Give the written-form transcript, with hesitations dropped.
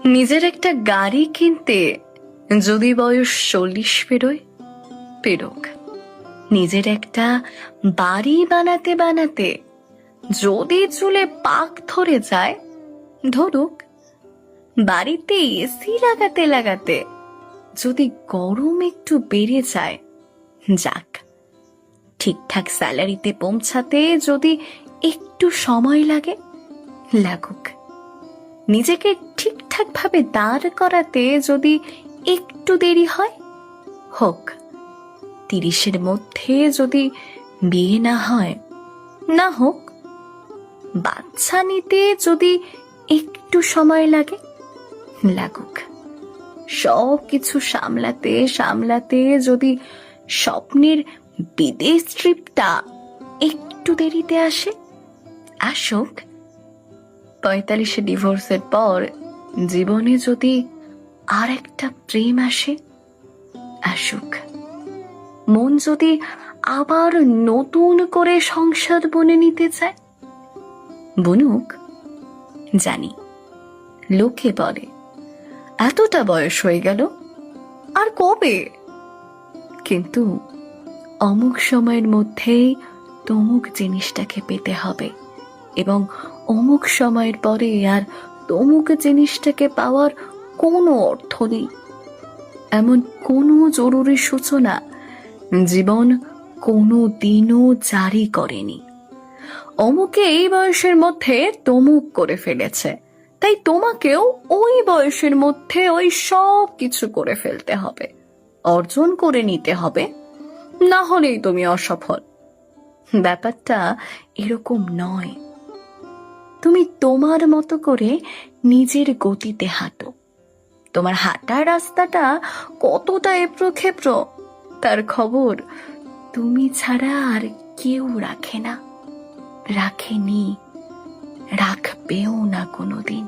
নিজের একটা গাড়ি কিনতে যদি বয়স 40 পেরোক। নিজের একটা বাড়ি বানাতে বানাতে যদি চুলে পাক ধরে যায় ধরুক। বাড়িতে এসি লাগাতে লাগাতে যদি গরম একটু বেড়ে যায় যাক। ঠিকঠাক স্যালারিতে পৌঁছাতে যদি একটু সময় লাগুক। নিজেকে ঠিকঠাক ভাবে দাঁড় করাতে যদি একটু দেরি হয় হোক। 30-এর মধ্যে যদি বিয়ে না হোক। বাচ্চা নিতে যদি একটু সময় লাগুক। সব কিছু সামলাতে সামলাতে যদি স্বপ্নের বিদেশ ট্রিপটা একটু দেরিতে আসুক। 45-এ ডিভোর্সের পর জীবনে যদি আর একটা প্রেম আসুক। মন যদি আবার নতুন করে সংসার বনে নিতে চায় বুনুক। জানি লোকে বলে এতটা বয়স হয়ে গেল আর কবে, কিন্তু অমুক সময়ের মধ্যেই তমুক জিনিসটাকে পেতে হবে এবং অমুক সময়ের পরে আর তমুক জিনিসটাকে পাওয়ার কোনো অর্থ নেই। এমন কোনো জরুরি সূচনা জীবন কোনো দিনও জারি করেনি। অমুকে এই বয়সের মধ্যে তমুক করে ফেলেছে, তাই তোমাকেও ওই বয়সের মধ্যে ওই সব কিছু করে ফেলতে হবে, অর্জন করে নিতে হবে, না হলেই তুমি অসফল। ব্যাপারটা এরকম নয়। তুমি তোমার মতো করে নিজের গতিতে হাঁটো। তোমার হাঁটার রাস্তাটা কতটা এবড়ো খেবড়ো তার খবর তুমি ছাড়া আর কেউ রাখে না, রাখেনি, রাখবেও না কোনোদিন।